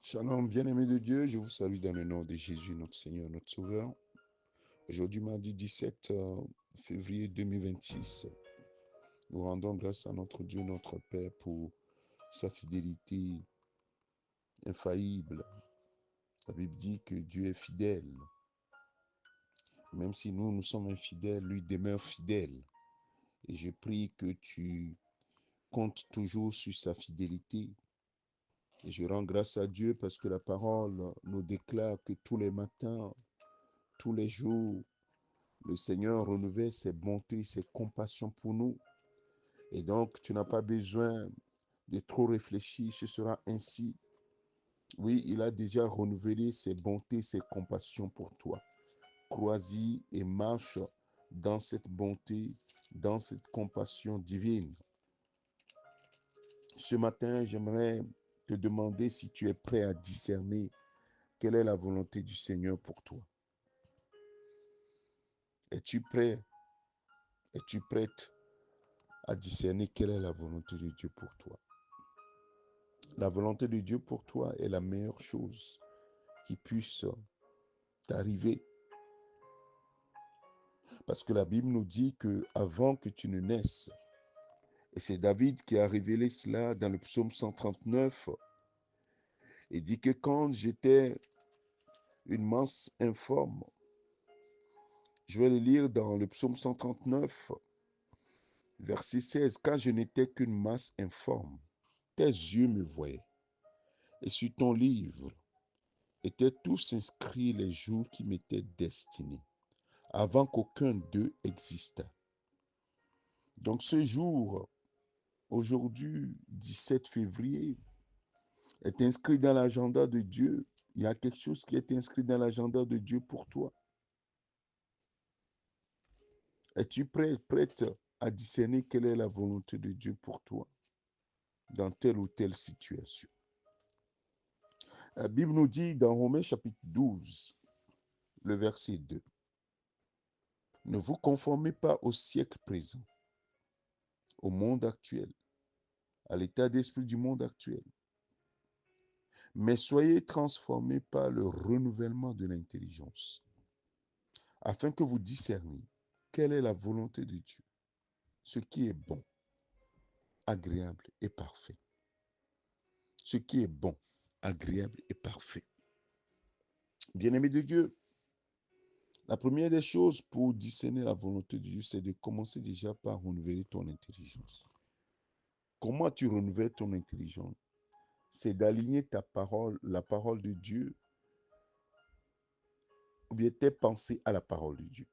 Shalom, bien-aimés de Dieu, je vous salue dans le nom de Jésus, notre Seigneur, notre Sauveur. Aujourd'hui, mardi 17 février 2026, nous rendons grâce à notre Dieu, notre Père, pour sa fidélité infaillible. La Bible dit que Dieu est fidèle. Même si nous sommes infidèles, lui demeure fidèle. Et je prie que tu comptes toujours sur sa fidélité. Et je rends grâce à Dieu parce que la parole nous déclare que tous les matins, tous les jours, le Seigneur renouvelle ses bontés, ses compassions pour nous. Et donc, tu n'as pas besoin de trop réfléchir, ce sera ainsi. Oui, il a déjà renouvelé ses bontés, ses compassions pour toi. Crois-y et marche dans cette bonté, dans cette compassion divine. Ce matin, j'aimerais te demander si tu es prêt à discerner quelle est la volonté du Seigneur pour toi. Es-tu prêt? Es-tu prête à discerner quelle est la volonté de Dieu pour toi? La volonté de Dieu pour toi est la meilleure chose qui puisse t'arriver. Parce que la Bible nous dit que avant que tu ne naisses, et c'est David qui a révélé cela dans le psaume 139, il dit que quand j'étais une masse informe, je vais le lire dans le psaume 139, verset 16, quand je n'étais qu'une masse informe, tes yeux me voyaient, et sur ton livre étaient tous inscrits les jours qui m'étaient destinés, avant qu'aucun d'eux existât. Donc ce jour, aujourd'hui, 17 février, est inscrit dans l'agenda de Dieu. Il y a quelque chose qui est inscrit dans l'agenda de Dieu pour toi. Es-tu prête à discerner quelle est la volonté de Dieu pour toi dans telle ou telle situation? La Bible nous dit dans Romains chapitre 12, le verset 2, ne vous conformez pas au siècle présent, au monde actuel, à l'état d'esprit du monde actuel, mais soyez transformés par le renouvellement de l'intelligence, afin que vous discerniez quelle est la volonté de Dieu, ce qui est bon, agréable et parfait. Ce qui est bon, agréable et parfait. Bien-aimé de Dieu, la première des choses pour discerner la volonté de Dieu, c'est de commencer déjà par renouveler ton intelligence. Comment tu renouvelles ton intelligence? C'est d'aligner ta parole, la parole de Dieu, ou bien tes pensées à la parole de Dieu.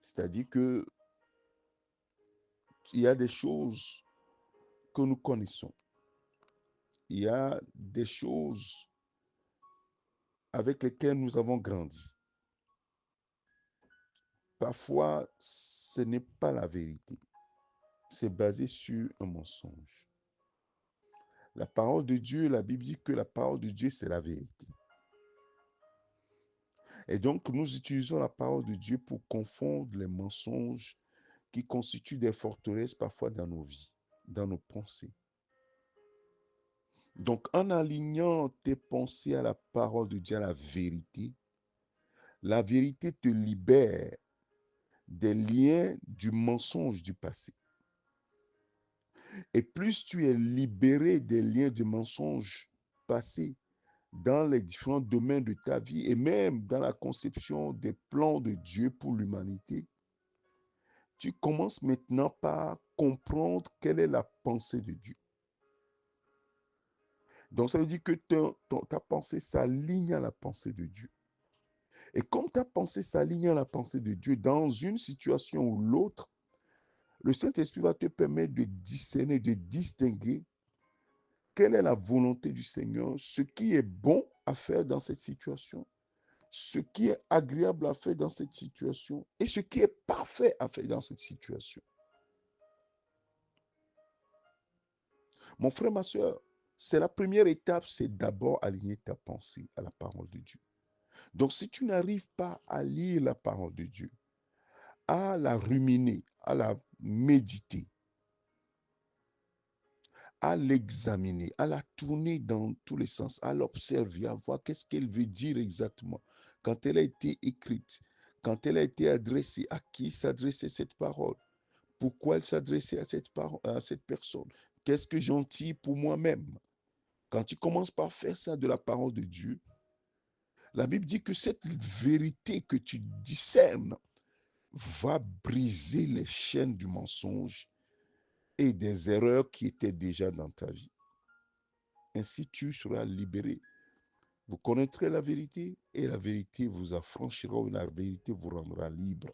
C'est-à-dire que il y a des choses que nous connaissons. Il y a des choses avec lesquelles nous avons grandi. Parfois, ce n'est pas la vérité. C'est basé sur un mensonge. La parole de Dieu, la Bible dit que la parole de Dieu, c'est la vérité. Et donc, nous utilisons la parole de Dieu pour confondre les mensonges qui constituent des forteresses parfois dans nos vies, dans nos pensées. Donc, en alignant tes pensées à la parole de Dieu, à la vérité te libère des liens du mensonge du passé. Et plus tu es libéré des liens du mensonge passé dans les différents domaines de ta vie et même dans la conception des plans de Dieu pour l'humanité, tu commences maintenant par comprendre quelle est la pensée de Dieu. Donc, ça veut dire que ta pensée s'aligne à la pensée de Dieu. Et comme ta pensée s'aligne à la pensée de Dieu, dans une situation ou l'autre, le Saint-Esprit va te permettre de discerner, de distinguer quelle est la volonté du Seigneur, ce qui est bon à faire dans cette situation, ce qui est agréable à faire dans cette situation et ce qui est parfait à faire dans cette situation. Mon frère, ma soeur, c'est la première étape, c'est d'abord aligner ta pensée à la parole de Dieu. Donc, si tu n'arrives pas à lire la parole de Dieu, à la ruminer, à la méditer, à l'examiner, à la tourner dans tous les sens, à l'observer, à voir qu'est-ce qu'elle veut dire exactement. Quand elle a été écrite, quand elle a été adressée, à qui s'adressait cette parole, pourquoi elle s'adressait à cette personne, qu'est-ce que j'en tire pour moi-même. Quand tu commences par faire ça de la parole de Dieu, la Bible dit que cette vérité que tu discernes va briser les chaînes du mensonge et des erreurs qui étaient déjà dans ta vie. Ainsi, tu seras libéré. Vous connaîtrez la vérité et la vérité vous affranchira ou la vérité vous rendra libre.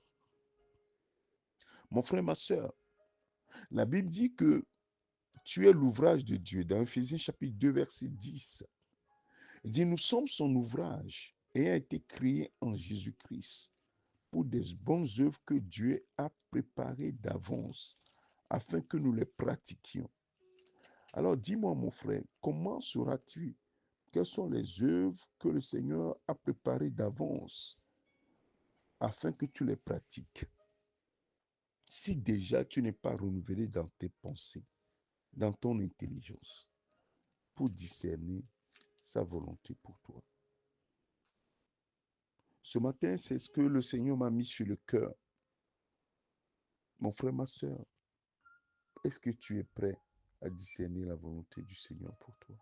Mon frère, ma soeur, la Bible dit que tu es l'ouvrage de Dieu. Dans Ephésiens chapitre 2, verset 10, il dit, nous sommes son ouvrage ayant été créé en Jésus-Christ pour des bonnes œuvres que Dieu a préparées d'avance afin que nous les pratiquions. Alors dis-moi, mon frère, comment sauras-tu quelles sont les œuvres que le Seigneur a préparées d'avance afin que tu les pratiques? Si déjà tu n'es pas renouvelé dans tes pensées, dans ton intelligence, pour discerner sa volonté pour toi. Ce matin, c'est ce que le Seigneur m'a mis sur le cœur. Mon frère, ma soeur, est-ce que tu es prêt à discerner la volonté du Seigneur pour toi?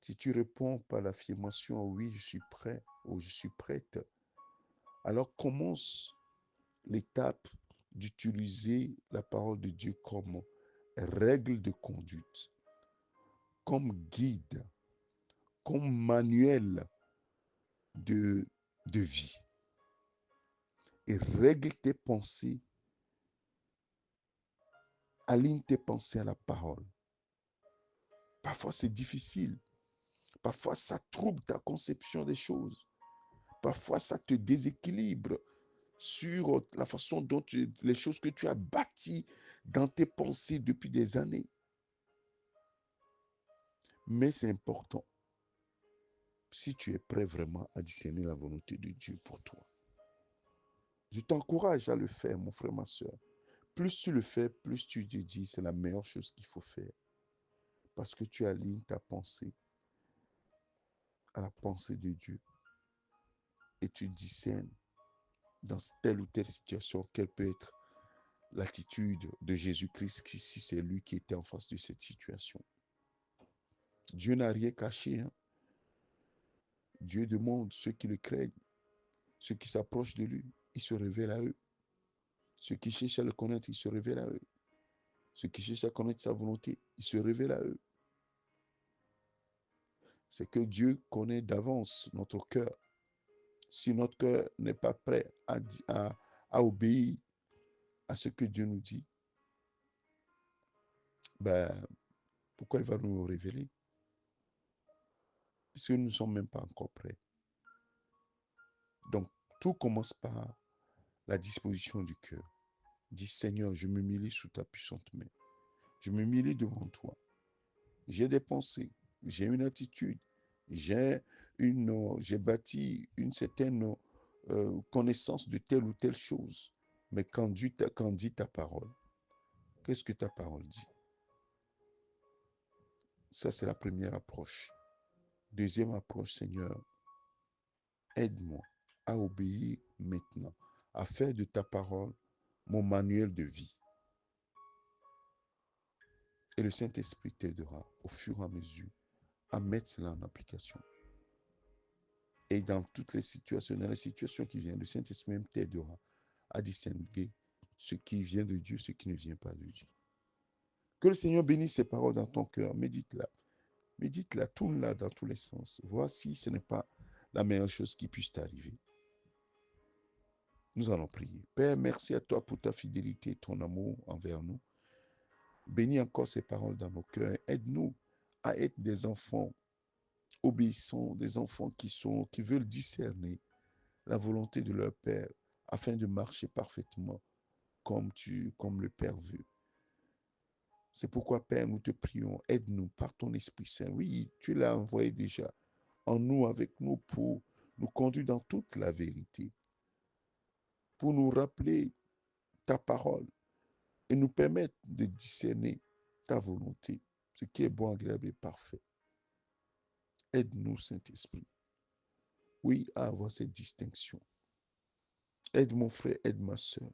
Si tu réponds par l'affirmation oui, je suis prêt ou je suis prête, alors commence l'étape d'utiliser la parole de Dieu comme règle de conduite, comme guide, comme manuel de vie. Et règle tes pensées, aligne tes pensées à la parole. Parfois c'est difficile, parfois ça trouble ta conception des choses, parfois ça te déséquilibre sur la façon dont les choses que tu as bâties dans tes pensées depuis des années. Mais c'est important si tu es prêt vraiment à discerner la volonté de Dieu pour toi. Je t'encourage à le faire, mon frère, ma soeur. Plus tu le fais, plus tu te dis c'est la meilleure chose qu'il faut faire. Parce que tu alignes ta pensée à la pensée de Dieu. Et tu discernes dans telle ou telle situation quelle peut être l'attitude de Jésus-Christ si c'est lui qui était en face de cette situation. Dieu n'a rien caché. Dieu demande ceux qui le craignent, ceux qui s'approchent de lui, il se révèle à eux. Ceux qui cherchent à le connaître, il se révèle à eux. Ceux qui cherchent à connaître sa volonté, il se révèle à eux. C'est que Dieu connaît d'avance notre cœur. Si notre cœur n'est pas prêt à obéir à ce que Dieu nous dit, pourquoi il va nous le révéler? Puisque nous ne sommes même pas encore prêts. Donc, tout commence par la disposition du cœur. Dis, Seigneur, je me m'humilie sous ta puissante main. Je me m'humilie devant toi. J'ai des pensées, j'ai une attitude, j'ai bâti une certaine connaissance de telle ou telle chose. Mais quand dit ta parole, qu'est-ce que ta parole dit? Ça, c'est la première approche. Deuxième approche, Seigneur, aide-moi à obéir maintenant, à faire de ta parole mon manuel de vie. Et le Saint-Esprit t'aidera au fur et à mesure à mettre cela en application. Et dans toutes les situations, dans les situations qui viennent, le Saint-Esprit même t'aidera à distinguer ce qui vient de Dieu, ce qui ne vient pas de Dieu. Que le Seigneur bénisse ces paroles dans ton cœur. Médite-la. Médite-la, tourne-la dans tous les sens. Vois si ce n'est pas la meilleure chose qui puisse t'arriver. Nous allons prier. Père, merci à toi pour ta fidélité et ton amour envers nous. Bénis encore ces paroles dans nos cœurs. Aide-nous à être des enfants obéissants, des enfants qui veulent discerner la volonté de leur Père afin de marcher parfaitement comme le Père veut. C'est pourquoi, Père, nous te prions, aide-nous par ton Esprit Saint. Oui, tu l'as envoyé déjà en nous, avec nous, pour nous conduire dans toute la vérité, pour nous rappeler ta parole et nous permettre de discerner ta volonté, ce qui est bon, agréable et parfait. Aide-nous, Saint-Esprit, oui, à avoir cette distinction. Aide mon frère, aide ma soeur.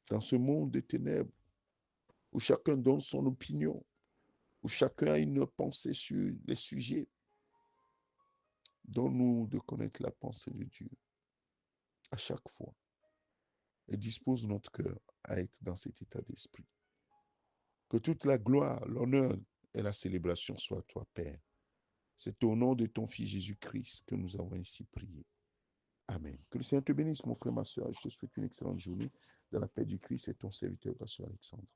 Dans ce monde de ténèbres, où chacun donne son opinion, où chacun a une pensée sur les sujets, donne-nous de connaître la pensée de Dieu à chaque fois et dispose notre cœur à être dans cet état d'esprit. Que toute la gloire, l'honneur et la célébration soient à toi, Père. C'est au nom de ton Fils Jésus-Christ que nous avons ainsi prié. Amen. Que le Seigneur te bénisse, mon frère, ma soeur. Je te souhaite une excellente journée dans la paix du Christ et ton serviteur, Pasteur Alexandre.